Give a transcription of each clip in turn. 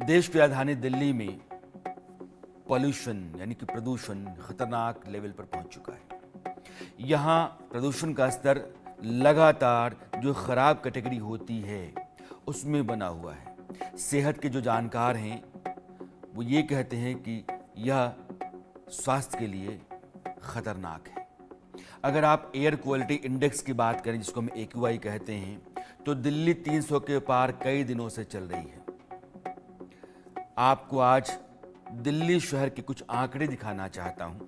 देश की राजधानी दिल्ली में पॉल्यूशन यानी कि प्रदूषण खतरनाक लेवल पर पहुंच चुका है। यहाँ प्रदूषण का स्तर लगातार जो खराब कैटेगरी होती है उसमें बना हुआ है। सेहत के जो जानकार हैं वो ये कहते हैं कि यह स्वास्थ्य के लिए खतरनाक है। अगर आप एयर क्वालिटी इंडेक्स की बात करें, जिसको हम AQI कहते हैं, तो दिल्ली 300 के पार कई दिनों से चल रही है। आपको आज दिल्ली शहर के कुछ आंकड़े दिखाना चाहता हूं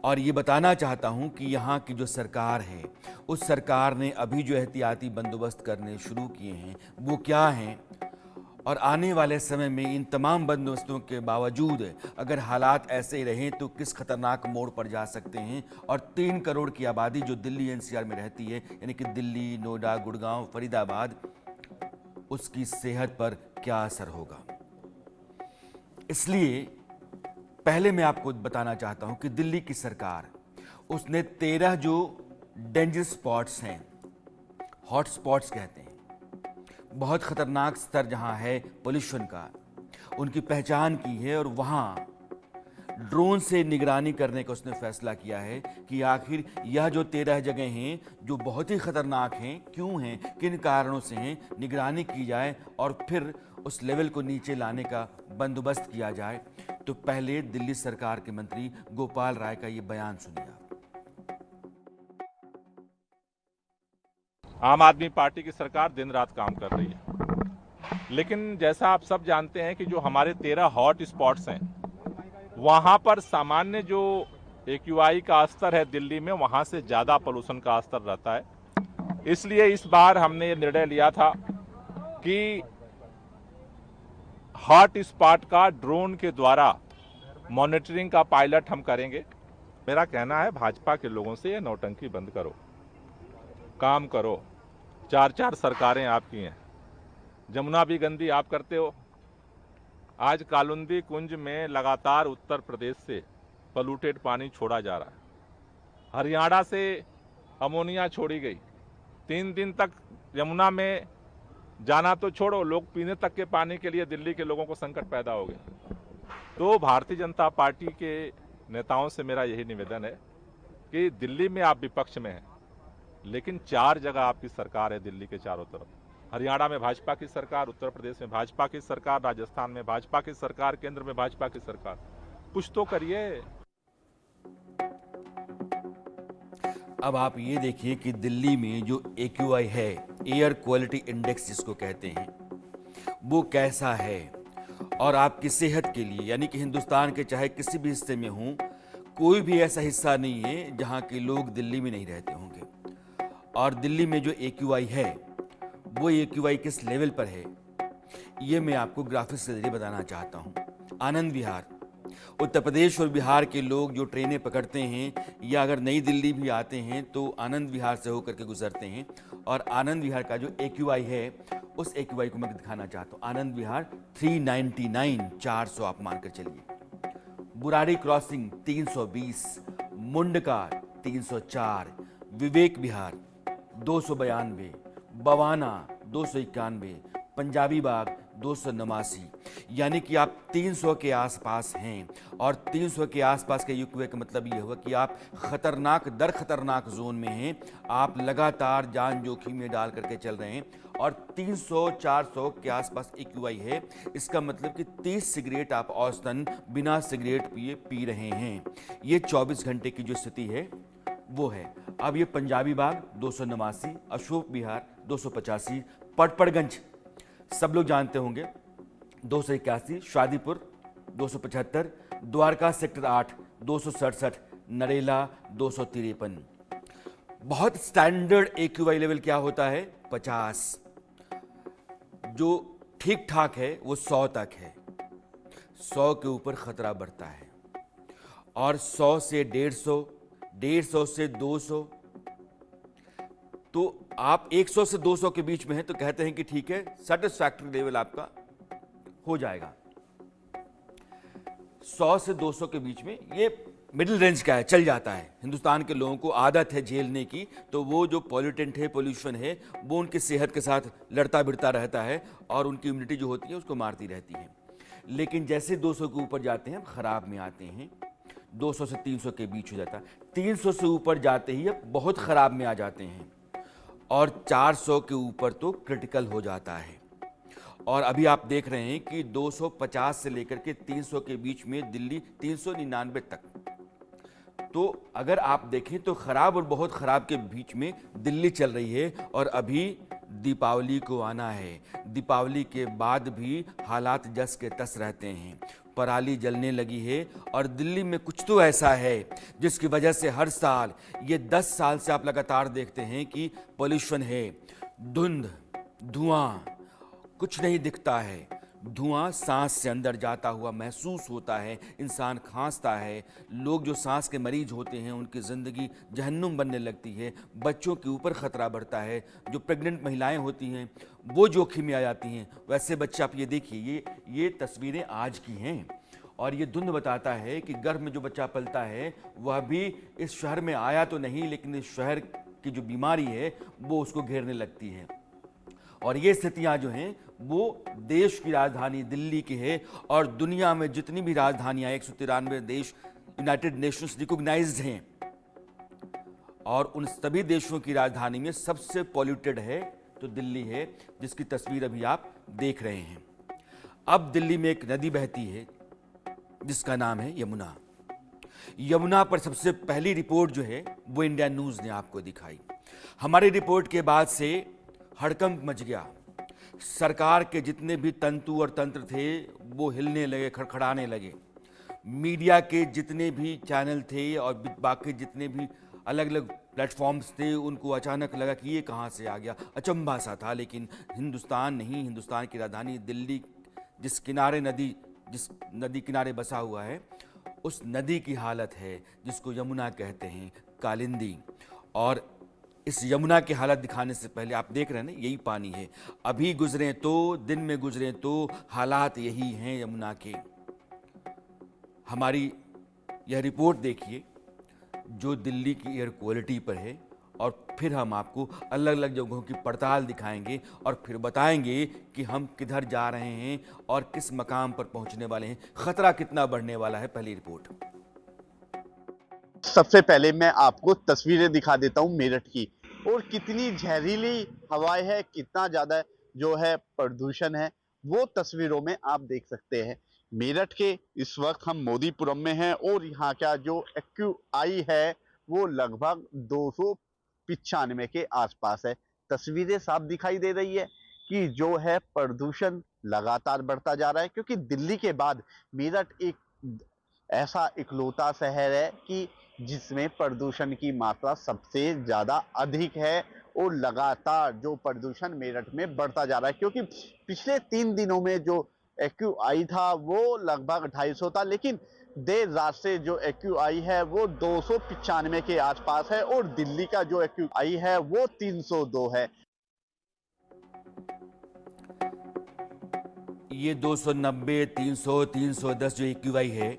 और ये बताना चाहता हूं कि यहाँ की जो सरकार है उस सरकार ने अभी जो एहतियाती बंदोबस्त करने शुरू किए हैं वो क्या हैं, और आने वाले समय में इन तमाम बंदोबस्तों के बावजूद अगर हालात ऐसे ही रहें तो किस खतरनाक मोड़ पर जा सकते हैं। और 3 करोड़ की आबादी जो दिल्ली NCR में रहती है, यानी कि दिल्ली, नोएडा, गुड़गांव, फरीदाबाद, उसकी सेहत पर क्या असर होगा। इसलिए पहले मैं आपको बताना चाहता हूं कि दिल्ली की सरकार उसने 13 जो डेंजर स्पॉट्स हैं, हॉट स्पॉट्स कहते हैं, बहुत खतरनाक स्तर जहां है पोल्यूशन का, उनकी पहचान की है और वहां ड्रोन से निगरानी करने का उसने फैसला किया है कि आखिर यह जो 13 जगह हैं जो बहुत ही खतरनाक हैं, क्यों हैं, किन कारणों से हैं, निगरानी की जाए और फिर उस लेवल को नीचे लाने का बंदोबस्त किया जाए। तो पहले दिल्ली सरकार के मंत्री गोपाल राय का ये बयान सुनिए आप। आम आदमी पार्टी की सरकार दिन रात काम कर रही है, लेकिन जैसा आप सब जानते हैं कि जो हमारे 13 हॉट स्पॉट्स हैं वहां पर सामान्य जो AQI का स्तर है दिल्ली में, वहां से ज्यादा पोल्यूशन का स्तर रहता है। इसलिए इस बार हमने ये निर्णय लिया था कि हॉट स्पॉट का ड्रोन के द्वारा मॉनिटरिंग का पायलट हम करेंगे। मेरा कहना है भाजपा के लोगों से ये नौटंकी बंद करो, काम करो। 4 सरकारें आपकी हैं, जमुना भी गंदी आप करते हो। आज कालुंदी कुंज में लगातार उत्तर प्रदेश से पॉल्यूटेड पानी छोड़ा जा रहा है। हरियाणा से अमोनिया छोड़ी गई। 3 दिन तक यमुना में जाना तो छोड़ो, लोग पीने तक के पानी के लिए दिल्ली के लोगों को संकट पैदा हो गया। तो भारतीय जनता पार्टी के नेताओं से मेरा यही निवेदन है कि दिल्ली में आप विपक्ष में हैं, लेकिन 4 जगह आपकी सरकार है दिल्ली के चारों तरफ। हरियाणा में भाजपा की सरकार, उत्तर प्रदेश में भाजपा की सरकार, राजस्थान में भाजपा की सरकार, केंद्र में भाजपा की सरकार। कुछ तो करिए। अब आप ये देखिए कि दिल्ली में जो AQI है, एयर क्वालिटी इंडेक्स जिसको कहते हैं, वो कैसा है। और आपकी सेहत के लिए, यानी कि हिंदुस्तान के चाहे किसी भी हिस्से में हों, कोई भी ऐसा हिस्सा नहीं है जहां के लोग दिल्ली में नहीं रहते होंगे। और दिल्ली में जो AQI है वो AQI किस लेवल पर है ये मैं आपको ग्राफिक्स के जरिए बताना चाहता हूं। आनंद विहार, उत्तर प्रदेश और बिहार के लोग जो ट्रेनें पकड़ते हैं या अगर नई दिल्ली भी आते हैं तो आनंद विहार से होकर के गुजरते हैं। और आनंद विहार का जो AQI है उस AQI को मैं दिखाना चाहता हूँ। आनंद विहार 399, 400 आप मानकर चलिए। बुराड़ी क्रॉसिंग 320, मुंडका 304, विवेक विहार 292, बवाना 291, पंजाबी बाग 289, यानी कि आप 300 के आसपास हैं। और 300 के आसपास के AQI का मतलब ये हुआ कि आप खतरनाक दर खतरनाक जोन में हैं, आप लगातार जान जोखिम में डाल करके चल रहे हैं। और 300-400 के आसपास AQI है, इसका मतलब कि 30 सिगरेट आप औसतन बिना सिगरेट पिए पी रहे हैं। ये 24 घंटे की जो स्थिति है वो है। अब ये पंजाबी बाग 289, अशोक विहार 285, पटपड़गंज सब लोग जानते होंगे 281, शादीपुर 275, द्वारका सेक्टर 8 267, नरेला 253। बहुत स्टैंडर्ड AQI लेवल क्या होता है 50, जो ठीक ठाक है वो 100 तक है। 100 के ऊपर खतरा बढ़ता है और 100 से 150, 150 से 200, तो आप 100 से 200 के बीच में हैं तो कहते हैं कि ठीक है, सेटिस्फैक्टरी लेवल आपका हो जाएगा। 100 से 200 के बीच में ये मिडिल रेंज का है, चल जाता है। हिंदुस्तान के लोगों को आदत है झेलने की, तो वो जो पॉल्यूटेंट है, पोल्यूशन है, वो उनकी सेहत के साथ लड़ता भिड़ता रहता है और उनकी इम्यूनिटी जो होती है उसको मारती रहती है। लेकिन जैसे 200 के ऊपर जाते हैं हम खराब में आते हैं। 200 से 300 के बीच हो जाता है, 300 से ऊपर जाते ही अब बहुत खराब में आ जाते हैं, और 400 के ऊपर तो क्रिटिकल हो जाता है। और अभी आप देख रहे हैं कि 250 से लेकर के 300 के बीच में दिल्ली 399 तक। तो अगर आप देखें तो खराब और बहुत खराब के बीच में दिल्ली चल रही है। और अभी दीपावली को आना है, दीपावली के बाद भी हालात जस के तस रहते हैं। पराली जलने लगी है और दिल्ली में कुछ तो ऐसा है जिसकी वजह से हर साल, ये 10 साल से आप लगातार देखते हैं कि पोल्यूशन है, धुंध, धुआं, कुछ नहीं दिखता है। धुआं सांस से अंदर जाता हुआ महसूस होता है, इंसान खांसता है। लोग जो सांस के मरीज होते हैं उनकी ज़िंदगी जहन्नुम बनने लगती है। बच्चों के ऊपर ख़तरा बढ़ता है, जो प्रेग्नेंट महिलाएं होती हैं वो जोखिम में आ जाती हैं। वैसे बच्चे आप ये देखिए, ये तस्वीरें आज की हैं, और ये धुंध बताता है कि गर्भ में जो बच्चा पलता है वह भी इस शहर में आया तो नहीं, लेकिन इस शहर की जो बीमारी है वो उसको घेरने लगती है। और ये स्थितियां जो हैं वो देश की राजधानी दिल्ली की है, और दुनिया में जितनी भी राजधानियां 193 देश यूनाइटेड नेशंस रिकॉग्नाइज्ड हैं, और उन सभी देशों की राजधानी में सबसे पॉल्यूटेड है तो दिल्ली है, जिसकी तस्वीर अभी आप देख रहे हैं। अब दिल्ली में एक नदी बहती है जिसका नाम है यमुना। यमुना पर सबसे पहली रिपोर्ट जो है वो इंडिया न्यूज़ ने आपको दिखाई। हमारी रिपोर्ट के बाद से हड़कंप मच गया। सरकार के जितने भी तंतु और तंत्र थे वो हिलने लगे, खड़खड़ाने लगे। मीडिया के जितने भी चैनल थे और बाकी जितने भी अलग अलग प्लेटफॉर्म्स थे उनको अचानक लगा कि ये कहाँ से आ गया, अचंभा सा था। लेकिन हिंदुस्तान नहीं, हिंदुस्तान की राजधानी दिल्ली जिस नदी किनारे बसा हुआ है, उस नदी की हालत है जिसको यमुना कहते हैं, कालिंदी। और इस यमुना की हालत दिखाने से पहले आप देख रहे हैं ना, यही पानी है। अभी गुजरे तो, दिन में गुजरे तो हालात यही हैं यमुना के। हमारी यह रिपोर्ट देखिए जो दिल्ली की एयर क्वालिटी पर है, और फिर हम आपको अलग अलग जगहों की पड़ताल दिखाएंगे और फिर बताएंगे कि हम किधर जा रहे हैं और किस मकाम पर पहुंचने वाले हैं, खतरा कितना बढ़ने वाला है। पहली रिपोर्ट। सबसे पहले मैं आपको तस्वीरें दिखा देता हूं मेरठ की, और कितनी जहरीली हवाएं है, कितना ज्यादा जो है प्रदूषण है, वो तस्वीरों में आप देख सकते हैं। मेरठ के इस वक्त हम मोदीपुरम में हैं, और यहाँ का जो एक्यूआई है वो लगभग 295 के आसपास है। तस्वीरें साफ दिखाई दे रही है कि जो है प्रदूषण लगातार बढ़ता जा रहा है, क्योंकि दिल्ली के बाद मेरठ एक ऐसा इकलौता शहर है कि जिसमें प्रदूषण की मात्रा सबसे ज्यादा अधिक है, और लगातार जो प्रदूषण मेरठ में बढ़ता जा रहा है। क्योंकि पिछले 3 दिनों में जो एक्यूआई था वो लगभग 250 था, लेकिन देर रात से जो एक्यूआई है वो 295 के आसपास है, और दिल्ली का जो एक्यूआई है वो 302 है। ये 290, 300, 310 जो एक्यूआई है,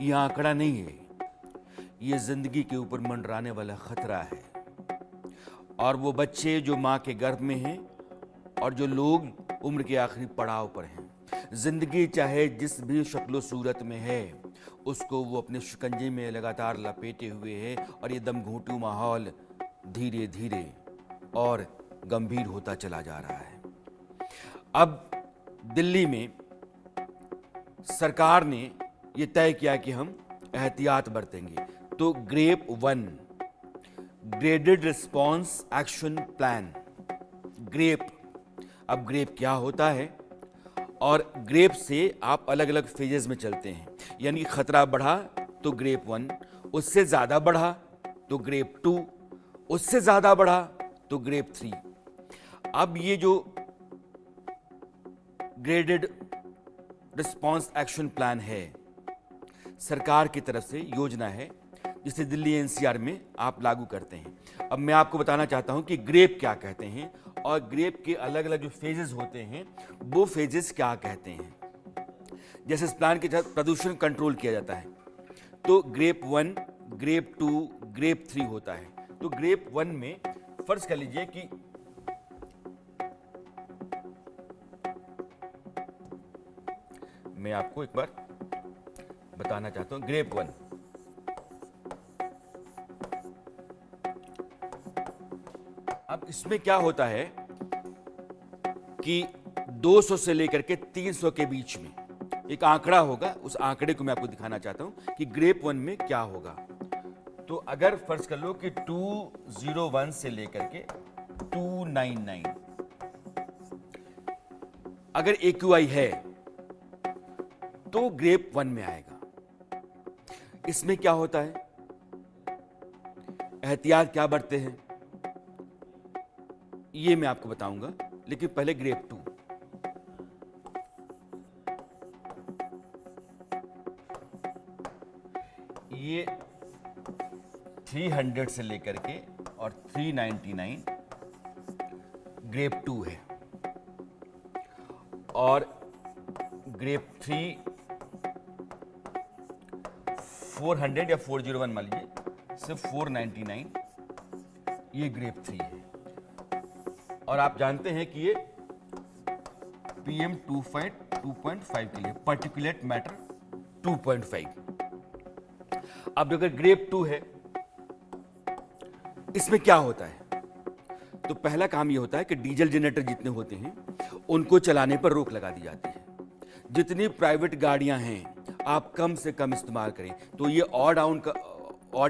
ये आंकड़ा नहीं है, ये जिंदगी के ऊपर मंडराने वाला खतरा है। और वो बच्चे जो माँ के गर्भ में हैं, और जो लोग उम्र के आखिरी पड़ाव पर हैं, जिंदगी चाहे जिस भी शक्लो सूरत में है उसको वो अपने शिकंजे में लगातार लपेटे हुए है, और ये दमघोंटू माहौल धीरे धीरे और गंभीर होता चला जा रहा है। अब दिल्ली में सरकार ने ये तय किया कि हम एहतियात बरतेंगे, तो GRAP 1 graded response action plan, GRAP. अब ग्रेप क्या होता है, और ग्रेप से आप अलग अलग फेजेस में चलते हैं, यानी खतरा बढ़ा तो ग्रेप 1, उससे ज़्यादा बढ़ा तो ग्रेप 2, उससे ज़्यादा बढ़ा तो ग्रेप 3। अब ये जो ग्रेडेड रिस्पॉन्स एक्शन प्लान है, सरकार की तरफ से योजना है जिसे दिल्ली एनसीआर में आप लागू करते हैं। अब मैं आपको बताना चाहता हूं कि ग्रेप क्या कहते हैं, और ग्रेप के अलग अलग जो फेजेस होते हैं वो फेजेस क्या कहते हैं। जैसे इस प्लान के तहत प्रदूषण कंट्रोल किया जाता है, तो ग्रेप 1, ग्रेप 2, ग्रेप 3 होता है। तो ग्रेप 1 में फर्ज कर लीजिए कि मैं आपको एक बार बताना चाहता हूं। ग्रेप 1, अब इसमें क्या होता है कि 200 से लेकर के 300 के बीच में एक आंकड़ा होगा। उस आंकड़े को मैं आपको दिखाना चाहता हूं कि ग्रेप 1 में क्या होगा। तो अगर फर्ज कर लो कि 201 से लेकर के 299 अगर AQI है तो ग्रेप 1 में आएगा। इसमें क्या होता है, एहतियात क्या बरतते हैं, ये मैं आपको बताऊंगा, लेकिन पहले ग्रेप 2। ये 300 से लेकर के और 399 ग्रेप 2 है, और ग्रेप 3 400 या 401 मान लीजिए, सिर्फ 499 ये ग्रेप 3 है। और आप जानते हैं कि ये PM 2.5 के लिए, पार्टिकुलेट मैटर 2.5। अब अगर ग्रेप 2 है, इसमें क्या होता है, तो पहला काम ये होता है कि डीजल जनरेटर जितने होते हैं उनको चलाने पर रोक लगा दी जाती है। जितनी प्राइवेट गाड़ियां हैं आप कम से कम इस्तेमाल करें। तो ये ऑड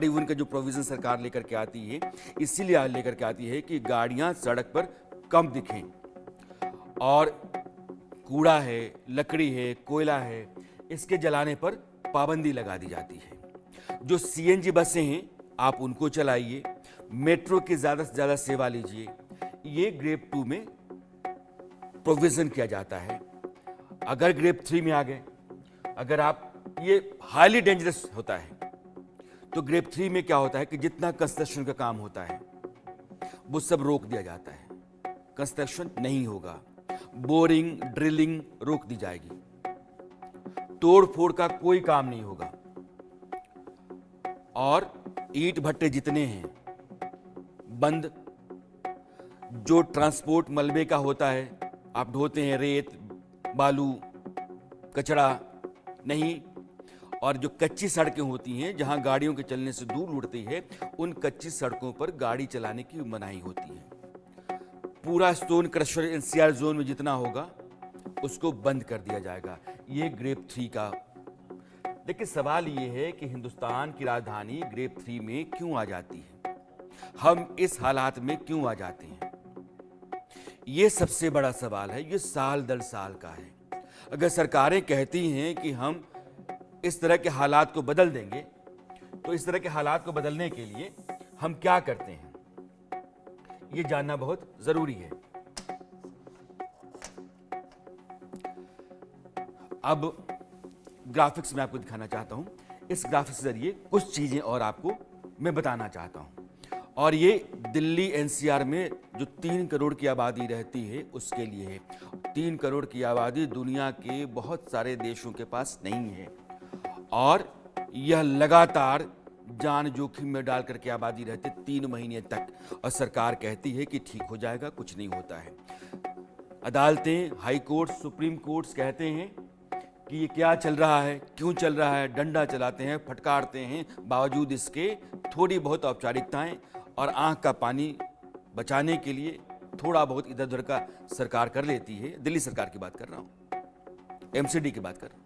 इवन का जो प्रोविजन सरकार लेकर के आती है, इसीलिए लेकर के आती है कि गाड़ियां सड़क पर कम दिखें, और कूड़ा है, लकड़ी है, कोयला है, इसके जलाने पर पाबंदी लगा दी जाती है। जो CNG बसें हैं आप उनको चलाइए, मेट्रो की ज़्यादा से ज़्यादा सेवा लीजिए। ये ग्रेप 2 में प्रोविजन किया जाता है। अगर ग्रेप 3 में आ गए, अगर आप, ये हाईली डेंजरस होता है, तो ग्रेप 3 में क्या होता है कि जितना कंस्ट्रक्शन का काम होता है वो सब रोक दिया जाता है। कंस्ट्रक्शन नहीं होगा, बोरिंग, ड्रिलिंग रोक दी जाएगी, तोड़ फोड़ का कोई काम नहीं होगा, और ईंट भट्टे जितने हैं बंद। जो ट्रांसपोर्ट मलबे का होता है, आप ढोते हैं रेत, बालू, कचरा नहीं, और जो कच्ची सड़कें होती हैं जहां गाड़ियों के चलने से दूर उड़ती है, उन कच्ची सड़कों पर गाड़ी चलाने की मनाही होती है। पूरा स्टोन क्रशर NCR जोन में जितना होगा उसको बंद कर दिया जाएगा। ये ग्रेप 3 का। लेकिन सवाल ये है कि हिंदुस्तान की राजधानी ग्रेप 3 में क्यों आ जाती है, हम इस हालात में क्यों आ जाते हैं, ये सबसे बड़ा सवाल है। ये साल दर साल का है। अगर सरकारें कहती हैं कि हम इस तरह के हालात को बदल देंगे, तो इस तरह के हालात को बदलने के लिए हम क्या करते हैं, ये जानना बहुत जरूरी है। अब ग्राफिक्स में आपको दिखाना चाहता हूं। इस ग्राफिक्स के जरिए कुछ चीजें और आपको मैं बताना चाहता हूं। और ये दिल्ली NCR में जो 3 करोड़ की आबादी रहती है उसके लिए है। 3 करोड़ की आबादी दुनिया के बहुत सारे देशों के पास नहीं है, और यह लगातार जान जोखिम में डाल करके आबादी रहती 3 महीने तक, और सरकार कहती है कि ठीक हो जाएगा, कुछ नहीं होता है। अदालतें, हाई कोर्ट, सुप्रीम कोर्ट्स कहते हैं कि ये क्या चल रहा है, क्यों चल रहा है, डंडा चलाते हैं, फटकारते हैं, बावजूद इसके थोड़ी बहुत औपचारिकताएं और आंख का पानी बचाने के लिए थोड़ा बहुत इधर उधर का सरकार कर लेती है। दिल्ली सरकार की बात कर रहा हूं, MCD की बात कर रहा हूं,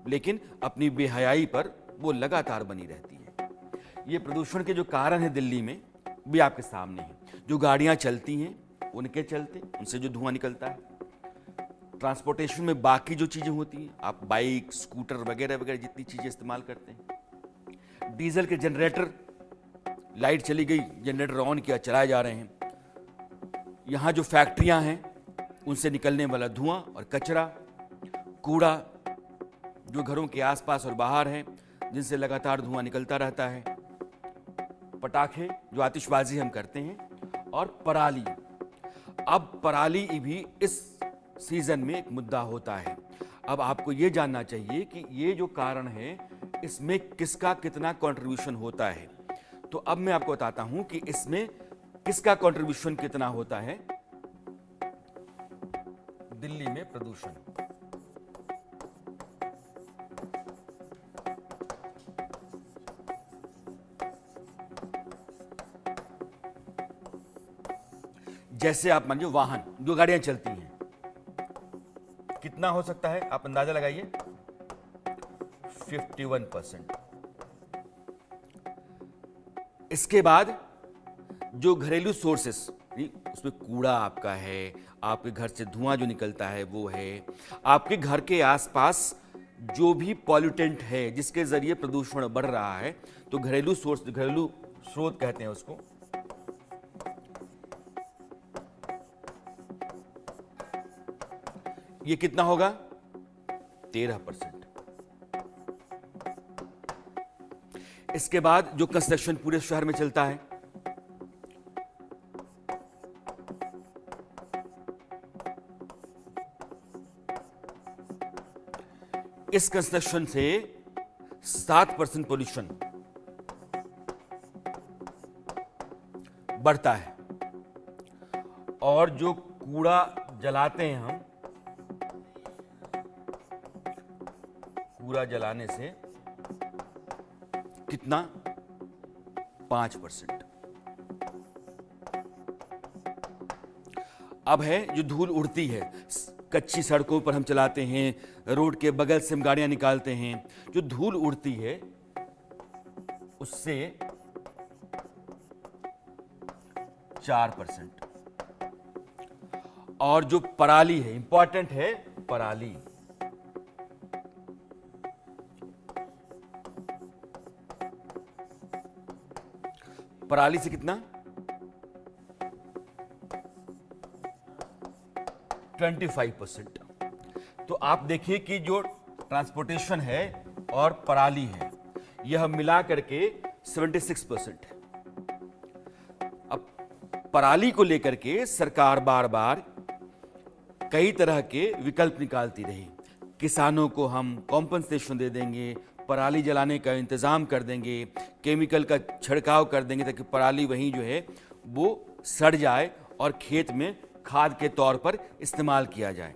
लेकिन अपनी बेहयाई पर वो लगातार बनी रहती है। ये प्रदूषण के जो कारण है दिल्ली में भी आपके सामने हैं। जो गाड़ियां चलती हैं उनके चलते उनसे जो धुआं निकलता है, ट्रांसपोर्टेशन में बाकी जो चीजें होती हैं, आप बाइक, स्कूटर वगैरह वगैरह जितनी चीजें इस्तेमाल करते हैं, डीजल के जनरेटर, लाइट चली गई, जनरेटर ऑन किया, चलाए जा रहे हैं। यहाँ जो फैक्ट्रियाँ हैं उनसे निकलने वाला धुआं और कचरा, कूड़ा जो घरों के आसपास और बाहर है जिनसे लगातार धुआं निकलता रहता है, पटाखे जो आतिशबाजी हम करते हैं, और पराली। अब पराली भी इस सीजन में एक मुद्दा होता है। अब आपको ये जानना चाहिए कि ये जो कारण है इसमें किसका कितना कंट्रीब्यूशन होता है। तो अब मैं आपको बताता हूं कि इसमें किसका कंट्रीब्यूशन कितना होता है दिल्ली में प्रदूषण। जैसे आप मानिए वाहन, जो गाड़ियां चलती हैं, कितना हो सकता है आप अंदाजा लगाइए? 51%। इसके बाद जो घरेलू सोर्सेस, उसमें कूड़ा आपका है, आपके घर से धुआं जो निकलता है वो है, आपके घर के आसपास जो भी पॉल्यूटेंट है जिसके जरिए प्रदूषण बढ़ रहा है, तो घरेलू सोर्स, घरेलू स्रोत कहते हैं उसको, ये कितना होगा? 13%। इसके बाद जो कंस्ट्रक्शन पूरे शहर में चलता है, इस कंस्ट्रक्शन से 7% पोल्यूशन बढ़ता है। और जो कूड़ा जलाते हैं हम, कूड़ा जलाने से कितना? 5%। अब है जो धूल उड़ती है, कच्ची सड़कों पर हम चलाते हैं, रोड के बगल से हम गाड़ियां निकालते हैं, जो धूल उड़ती है उससे 4%। और जो पराली है, इंपॉर्टेंट है पराली, पराली से कितना? 25%। तो आप देखिए कि जो ट्रांसपोर्टेशन है और पराली है, यह मिला करके 76% है। अब पराली को लेकर के सरकार बार बार कई तरह के विकल्प निकालती रही। किसानों को हम कॉम्पनसेशन दे देंगे, पराली जलाने का इंतजाम कर देंगे, केमिकल का छिड़काव कर देंगे ताकि पराली वहीं जो है वो सड़ जाए और खेत में खाद के तौर पर इस्तेमाल किया जाए।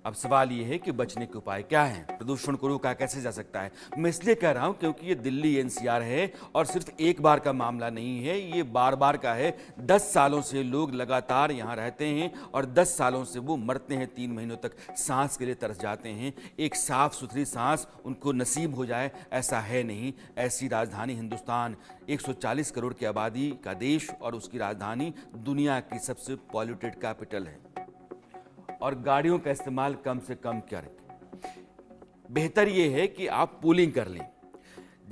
अब सवाल ये है कि बचने के उपाय क्या हैं? प्रदूषण को रोका कैसे जा सकता है? मैं इसलिए कह रहा हूं क्योंकि ये दिल्ली एनसीआर है और सिर्फ एक बार का मामला नहीं है, ये बार बार का है। 10 सालों से लोग लगातार यहाँ रहते हैं और 10 सालों से वो मरते हैं, 3 महीनों तक सांस के लिए तरस जाते हैं। एक साफ सुथरी सांस उनको नसीब हो जाए ऐसा है नहीं। ऐसी राजधानी हिंदुस्तान, 140 करोड़ की आबादी का देश और उसकी राजधानी दुनिया की सबसे पॉल्यूटेड कैपिटल है। और गाड़ियों का इस्तेमाल कम से कम करें। बेहतर यह है कि आप पूलिंग कर लें।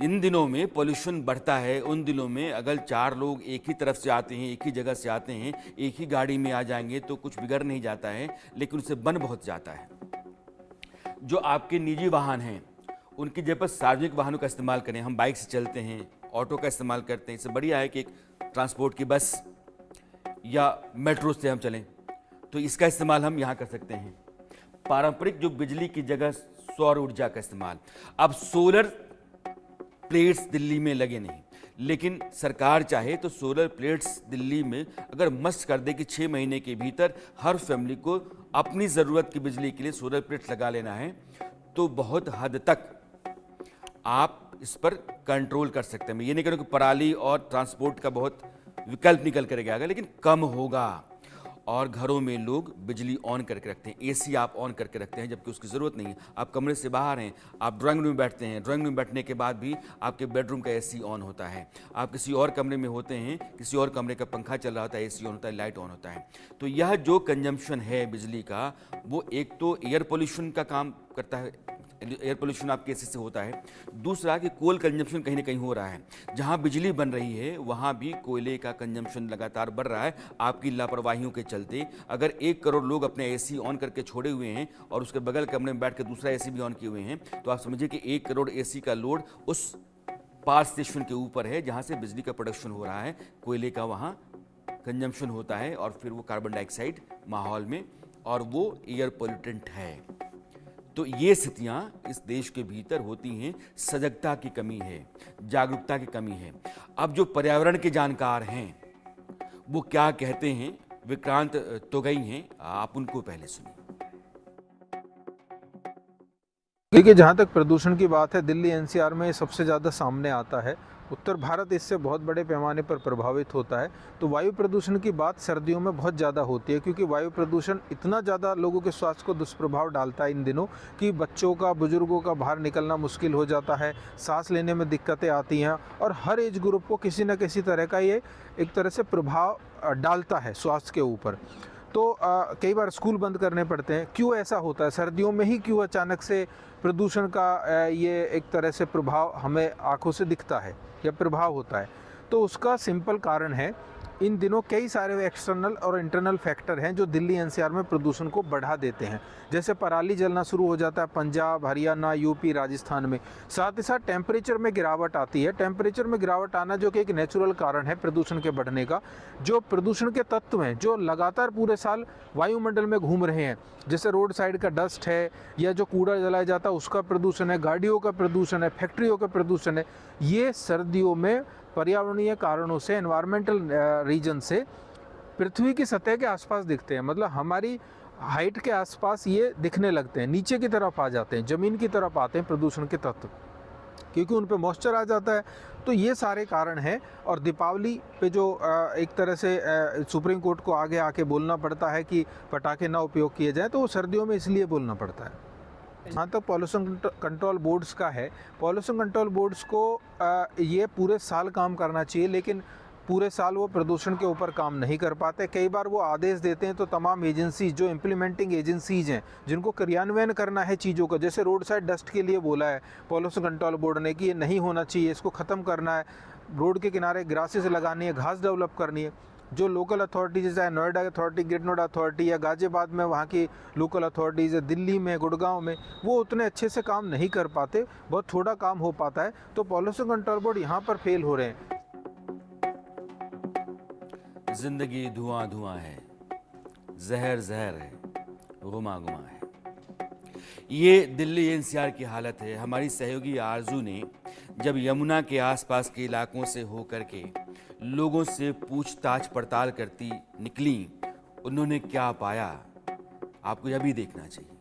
जिन दिनों में पोल्यूशन बढ़ता है उन दिनों में अगर 4 लोग एक ही तरफ से आते हैं, एक ही जगह से आते हैं, एक ही गाड़ी में आ जाएंगे तो कुछ बिगड़ नहीं जाता है, लेकिन उससे बन बहुत जाता है। जो आपके निजी वाहन हैं उनकी जगह पर सार्वजनिक वाहनों का इस्तेमाल करें। हम बाइक से चलते हैं, ऑटो का इस्तेमाल करते हैं, इससे बढ़िया है कि एक ट्रांसपोर्ट की बस या मेट्रो से हम चलें, तो इसका इस्तेमाल हम यहाँ कर सकते हैं। पारंपरिक जो बिजली की जगह सौर ऊर्जा का इस्तेमाल। अब सोलर प्लेट्स दिल्ली में लगे नहीं, लेकिन सरकार चाहे तो सोलर प्लेट्स दिल्ली में अगर मस्त कर दे कि 6 महीने के भीतर हर फैमिली को अपनी ज़रूरत की बिजली के लिए सोलर प्लेट्स लगा लेना है, तो बहुत हद तक आप इस पर कंट्रोल कर सकते हैं। मैं ये नहीं कह रहा कि पराली और ट्रांसपोर्ट का बहुत विकल्प निकल कर आएगा, लेकिन कम होगा। और घरों में लोग बिजली ऑन करके रखते हैं, एसी आप ऑन करके रखते हैं जबकि उसकी ज़रूरत नहीं है। आप कमरे से बाहर हैं, आप ड्राइंग रूम में बैठते हैं, ड्राइंग रूम में बैठने के बाद भी आपके बेडरूम का एसी ऑन होता है। आप किसी और कमरे में होते हैं, किसी और कमरे का पंखा चल रहा होता है, एसी ऑन होता है, लाइट ऑन होता है। तो यह जो कंजम्पशन है बिजली का, वो एक तो एयर पोल्यूशन का काम करता है, एयर पोल्यूशन आपके एसी से होता है। दूसरा कि कोल कंजम्पशन कहीं ना कहीं हो रहा है। जहां बिजली बन रही है वहां भी कोयले का कंजम्पशन लगातार बढ़ रहा है आपकी लापरवाहियों के चलते। अगर 1 करोड़ लोग अपने एसी ऑन करके छोड़े हुए हैं और उसके बगल कमरे में बैठ कर दूसरा एसी भी ऑन किए हुए हैं, तो आप समझिए कि 1 करोड़ एसी का लोड उस पावर स्टेशन के ऊपर है जहां से बिजली का प्रोडक्शन हो रहा है। कोयले का वहां कंजम्पशन होता है और फिर वो कार्बन डाइऑक्साइड माहौल में, और वो एयर पोल्यूटेंट है। तो ये स्थितियां इस देश के भीतर होती हैं। सजगता की कमी है, जागरूकता की कमी है। अब जो पर्यावरण के जानकार हैं वो क्या कहते हैं, विक्रांत तोगई हैं, आप उनको पहले सुनिए। देखिए, जहाँ तक प्रदूषण की बात है, दिल्ली एनसीआर में सबसे ज़्यादा सामने आता है उत्तर भारत इससे बहुत बड़े पैमाने पर प्रभावित होता है। तो वायु प्रदूषण की बात सर्दियों में बहुत ज़्यादा होती है, क्योंकि वायु प्रदूषण इतना ज़्यादा लोगों के स्वास्थ्य को दुष्प्रभाव डालता है इन दिनों कि बच्चों का, बुजुर्गों का बाहर निकलना मुश्किल हो जाता है, सांस लेने में दिक्कतें आती हैं, और हर एज ग्रुप को किसी न किसी तरह का ये एक तरह से प्रभाव डालता है स्वास्थ्य के ऊपर। तो कई बार स्कूल बंद करने पड़ते हैं। क्यों ऐसा होता है? सर्दियों में ही क्यों अचानक से प्रदूषण का ये एक तरह से प्रभाव हमें आंखों से दिखता है या प्रभाव होता है? तो उसका सिंपल कारण है, इन दिनों कई सारे एक्सटर्नल और इंटरनल फैक्टर हैं जो दिल्ली एनसीआर में प्रदूषण को बढ़ा देते हैं। जैसे पराली जलना शुरू हो जाता है पंजाब, हरियाणा, यूपी, राजस्थान में। साथ ही साथ टेम्परेचर में गिरावट आती है। टेम्परेचर में गिरावट आना जो कि एक नेचुरल कारण है प्रदूषण के बढ़ने का। जो प्रदूषण के तत्व हैं जो लगातार पूरे साल वायुमंडल में घूम रहे हैं, जैसे रोड साइड का डस्ट है, या जो कूड़ा जलाया जाता है उसका प्रदूषण है, गाड़ियों का प्रदूषण है, फैक्ट्रियों का प्रदूषण है, ये सर्दियों में पर्यावरणीय कारणों से, एनवायरमेंटल रीजन से पृथ्वी की सतह के आसपास दिखते हैं। मतलब हमारी हाइट के आसपास ये दिखने लगते हैं, नीचे की तरफ आ जाते हैं, ज़मीन की तरफ आते हैं प्रदूषण के तत्व, क्योंकि उन पे मॉइस्चर आ जाता है। तो ये सारे कारण हैं। और दीपावली पे जो एक तरह से सुप्रीम कोर्ट को आगे आके बोलना पड़ता है कि पटाखे ना उपयोग किए जाएँ, तो वो सर्दियों में इसलिए बोलना पड़ता है। जहाँ तक पॉल्यूशन कंट्रोल बोर्ड्स का है, पॉल्यूशन कंट्रोल बोर्ड्स को ये पूरे साल काम करना चाहिए, लेकिन पूरे साल वो प्रदूषण के ऊपर काम नहीं कर पाते। कई बार वो आदेश देते हैं तो तमाम एजेंसी, जो इम्प्लीमेंटिंग एजेंसीज हैं, जिनको क्रियान्वयन करना है चीज़ों का, जैसे रोड साइड डस्ट के लिए बोला है पॉल्यूशन कंट्रोल बोर्ड ने कि ये नहीं होना चाहिए, इसको ख़त्म करना है, रोड के किनारे ग्रासेस लगानी है, घास डेवलप करनी है। जो लोकल अथॉरिटीज़, चाहे Noida authority, great Noida authority, या गाज़ियाबाद में वहाँ की लोकल अथॉरिटीज़, दिल्ली में, गुड़गांव में, वो उतने अच्छे से काम नहीं कर पाते, बहुत थोड़ा काम हो पाता है। तो पॉल्यूशन कंट्रोल बोर्ड यहाँ पर फेल हो रहे हैं। जिंदगी धुआं धुआं है, जहर जहर है, गुमा गुमा है। ये दिल्ली एनसीआर की हालत है। हमारी सहयोगी आरजू ने जब यमुना के आसपास के इलाकों से होकर के लोगों से पूछताछ पड़ताल करती निकली, उन्होंने क्या पाया, आपको यह भी देखना चाहिए।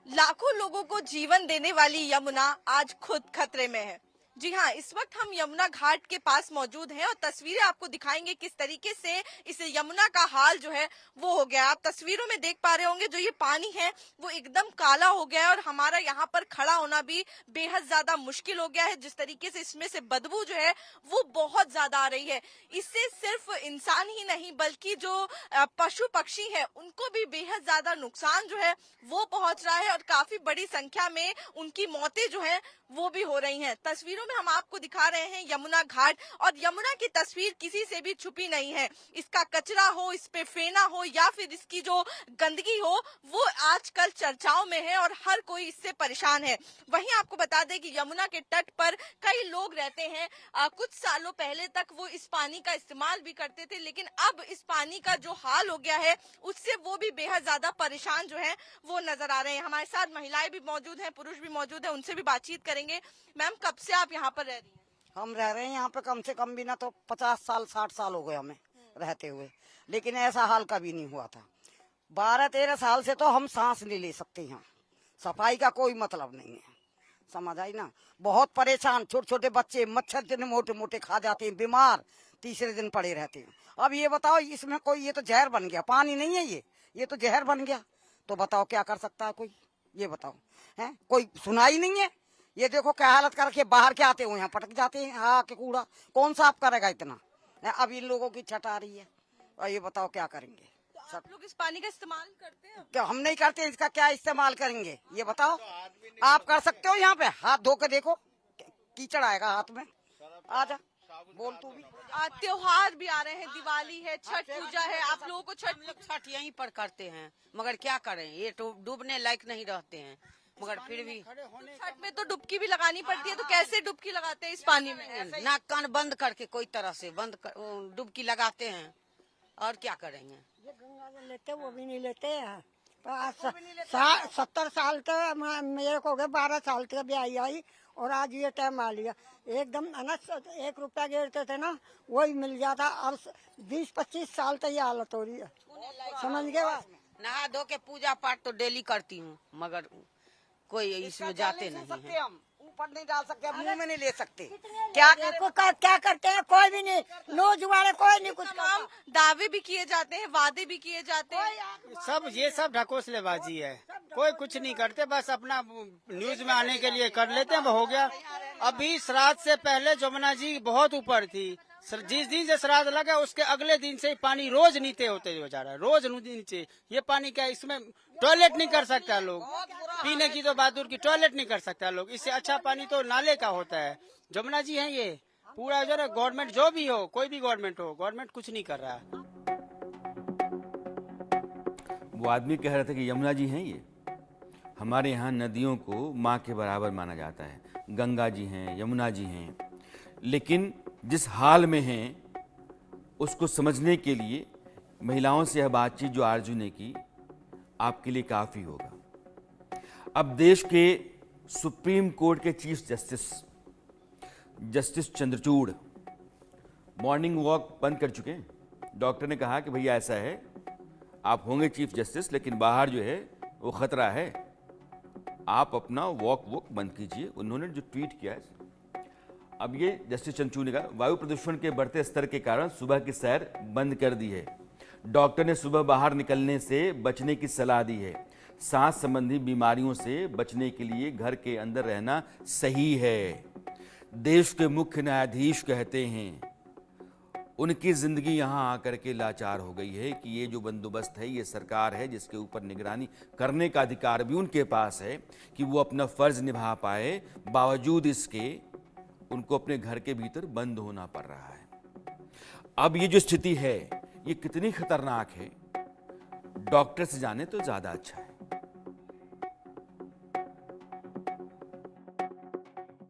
लाखों लोगों को जीवन देने वाली यमुना आज खुद खतरे में है। जी हाँ, इस वक्त हम यमुना घाट के पास मौजूद हैं और तस्वीरें आपको दिखाएंगे किस तरीके से इस यमुना का हाल जो है वो हो गया। आप तस्वीरों में देख पा रहे होंगे जो ये पानी है वो एकदम काला हो गया है और हमारा यहाँ पर खड़ा होना भी बेहद ज्यादा मुश्किल हो गया है। जिस तरीके से इसमें से बदबू जो है वो बहुत ज्यादा आ रही है। इससे सिर्फ इंसान ही नहीं बल्कि जो पशु पक्षी है उनको भी बेहद ज्यादा नुकसान जो है वो पहुंच रहा है और काफी बड़ी संख्या में उनकी मौतें जो है वो भी हो रही हैं। तस्वीरों में हम आपको दिखा रहे हैं यमुना घाट, और यमुना की तस्वीर किसी से भी छुपी नहीं है। इसका कचरा हो, इस पे फेना हो, या फिर इसकी जो गंदगी हो, वो आजकल चर्चाओं में है और हर कोई इससे परेशान है। वहीं आपको बता दें कि यमुना के तट पर कई लोग रहते हैं। कुछ सालों पहले तक वो इस पानी का इस्तेमाल भी करते थे, लेकिन अब इस पानी का जो हाल हो गया है उससे वो भी बेहद ज्यादा परेशान जो है वो नजर आ रहे हैं। हमारे साथ महिलाएं भी मौजूद हैं, पुरुष भी मौजूद हैं, उनसे भी बातचीत करेंगे। मैम, कब से आप यहाँ पर रह रही हैं? हम रह रहे हैं यहाँ पे कम से कम भी ना तो 50 साल 60 साल हो गए हमें रहते हुए, लेकिन ऐसा हाल कभी नहीं हुआ था। 12-13 साल से तो हम सांस नहीं ले सकते हैं। सफाई का कोई मतलब नहीं है, समझ आई ना। बहुत परेशान, छोटे छोटे बच्चे मच्छर जितने मोटे मोटे खा जाते हैं, बीमार तीसरे दिन पड़े रहते हैं। अब ये बताओ, इसमें कोई, ये तो जहर बन गया, पानी नहीं है ये तो जहर बन गया। तो बताओ क्या कर सकता है कोई, ये बताओ है? कोई सुनाई नहीं है। ये देखो क्या हालत कर रखी है, बाहर के आते हो यहाँ पटक जाते हैं, हाँ के कूड़ा कौन साफ करेगा इतना। अब इन लोगों की छट आ रही है और ये बताओ क्या करेंगे। तो आप लोग इस पानी का इस्तेमाल करते हैं? क्या हम नहीं करते, इसका क्या इस्तेमाल करेंगे ये बताओ। आप कर सकते हो, यहाँ पे हाथ धो के देखो, कीचड़ आएगा हाथ में। आजा बोल तू भी। त्योहार भी आ रहे हैं, दिवाली है, छठ पूजा है, आप लोगों को छठ यहीं पर करते हैं, मगर क्या करें, ये तो डूबने लायक नहीं रहते हैं, मगर फिर भी छठ में तो डुबकी भी लगानी पड़ती है। तो कैसे डुबकी लगाते हैं इस पानी में? नाक कान बंद करके कोई तरह से डुबकी लगाते हैं, और क्या करेंगे। ये गंगा जल लेते वो भी नहीं लेते हैं। 70 साल तक मेरे को हो गए, 12 साल तक भी आई और आज ये टाइम आ लिया। एकदम अनस 1 रुपया गिरते थे ना, वही मिल जाता। अब 20-25 साल तक ये हालत हो रही है, समझ गए बात। नहा धो के पूजा पाठ तो डेली करती हूँ, मगर कोई इसमें जाते नहीं है। ऊपर नहीं डाल सकते, मुंह में नहीं ले सकते। क्या करें? क्या करते हैं? कोई भी नहीं, न्यूज वाले कोई नहीं कुछ तमाम दावे भी किए जाते हैं, वादे भी किए जाते हैं। सब ये सब ढकोसलेबाजी है, कोई कुछ नहीं करते, बस अपना न्यूज में आने के लिए कर लेते हैं, वो हो गया। अभी श्राद्ध से पहले जमुना जी बहुत ऊपर थी, जिस दिन से श्राद्ध लगा उसके अगले दिन से ही पानी रोज नीचे होते हुए जा रहा है, रोज नीचे। ये पानी क्या, इसमें टॉयलेट नहीं कर सकता लोग, पीने की तो बात दूर की, टॉयलेट नहीं कर सकता लोग। इससे अच्छा पानी तो नाले का होता है। जमुना जी है ये पूरा जो है, गवर्नमेंट जो भी हो, कोई भी गवर्नमेंट हो, गवर्नमेंट कुछ नहीं कर रहा है। वो आदमी कह रहा था कि यमुना जी हैं ये। हमारे यहाँ नदियों को माँ के बराबर माना जाता है, गंगा जी हैं, यमुना जी हैं, लेकिन जिस हाल में हैं उसको समझने के लिए महिलाओं से यह बातचीत जो आरजू ने की आपके लिए काफ़ी होगा। अब देश के सुप्रीम कोर्ट के chief justice Chandrachud morning walk बंद कर चुके हैं। डॉक्टर ने कहा कि भैया ऐसा है, आप होंगे चीफ जस्टिस लेकिन बाहर जो है वो खतरा है, आप अपना वॉक बंद कीजिए। उन्होंने जो ट्वीट किया है, अब ये जस्टिस चंद्रचूड़ ने कहा वायु प्रदूषण के बढ़ते स्तर के कारण सुबह की सैर बंद कर दी है। डॉक्टर ने सुबह बाहर निकलने से बचने की सलाह दी है। सांस संबंधी बीमारियों से बचने के लिए घर के अंदर रहना सही है। देश के मुख्य न्यायाधीश कहते हैं उनकी जिंदगी यहाँ आकर के लाचार हो गई है कि ये जो बंदोबस्त है, ये सरकार है जिसके ऊपर निगरानी करने का अधिकार भी उनके पास है कि वो अपना फर्ज निभा पाए, बावजूद इसके उनको अपने घर के भीतर बंद होना पड़ रहा है। अब ये जो स्थिति है ये कितनी खतरनाक है, डॉक्टर से जाने तो ज्यादा अच्छा है।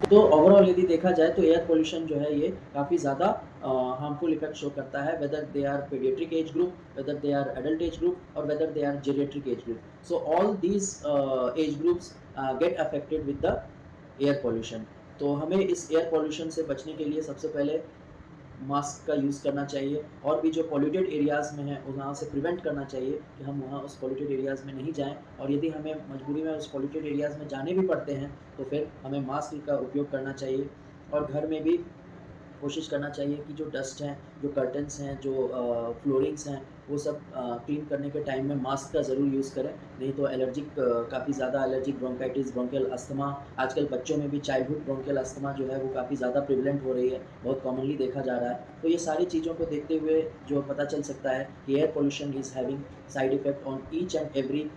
तो ओवरऑल यदि देखा जाए तो एयर पोल्यूशन जो है ये काफ़ी ज़्यादा हार्मफुल इफेक्ट शो करता है, whether they are paediatric age group, whether they are adult age group और whether they are geriatric age group. So all these age groups get affected with the air pollution. तो हमें इस air pollution से बचने के लिए सबसे पहले मास्क का यूज़ करना चाहिए, और भी जो पॉल्यूटेड एरियाज़ में है वहाँ से प्रिवेंट करना चाहिए कि हम वहाँ उस पॉल्यूटेड एरियाज़ में नहीं जाएं, और यदि हमें मजबूरी में उस पॉल्यूटेड एरियाज़ में जाने भी पड़ते हैं तो फिर हमें मास्क का उपयोग करना चाहिए। और घर में भी कोशिश करना चाहिए कि जो डस्ट हैं, जो कर्टन्स हैं, जो फ्लोरिंग्स हैं, वो सब क्लीन करने के टाइम में मास्क का ज़रूर यूज़ करें, नहीं तो एलर्जिक काफ़ी ज़्यादा एलर्जिक ब्रोंकाइटिस, ब्रोंकियल अस्थमा, आजकल बच्चों में भी चाइल्डहुड ब्रोंकियल अस्थमा जो है वो काफ़ी ज़्यादा प्रिवलेंट हो रही है, बहुत कॉमनली देखा जा रहा है। तो ये सारी चीज़ों को देखते हुए जो पता चल सकता है कि air pollution is having side effect on each and every